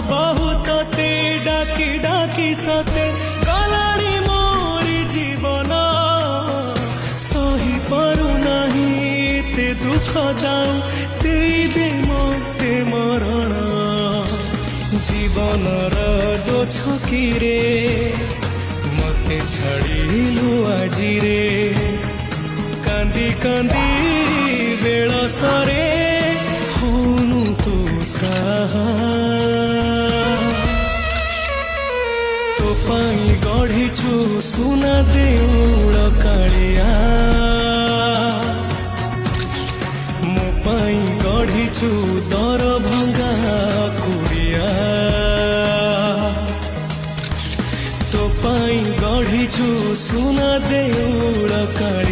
बहुत ते डाकी डाकी सते गलाणी मोरी जीवन सही पारु नाही ते दुख दाऊ ते दे मते मरण जीवनर दो छकीरे मते छाड़िलु आजी रे कांदी कांदी बेल सरे होनु तू साहा तो पाई गढ़ीचु सुना देउल कालिया मो पाई गढ़ीचु दर भंगा कुड़िया तो पाई गढ़ीचु सुना देउल कालिया।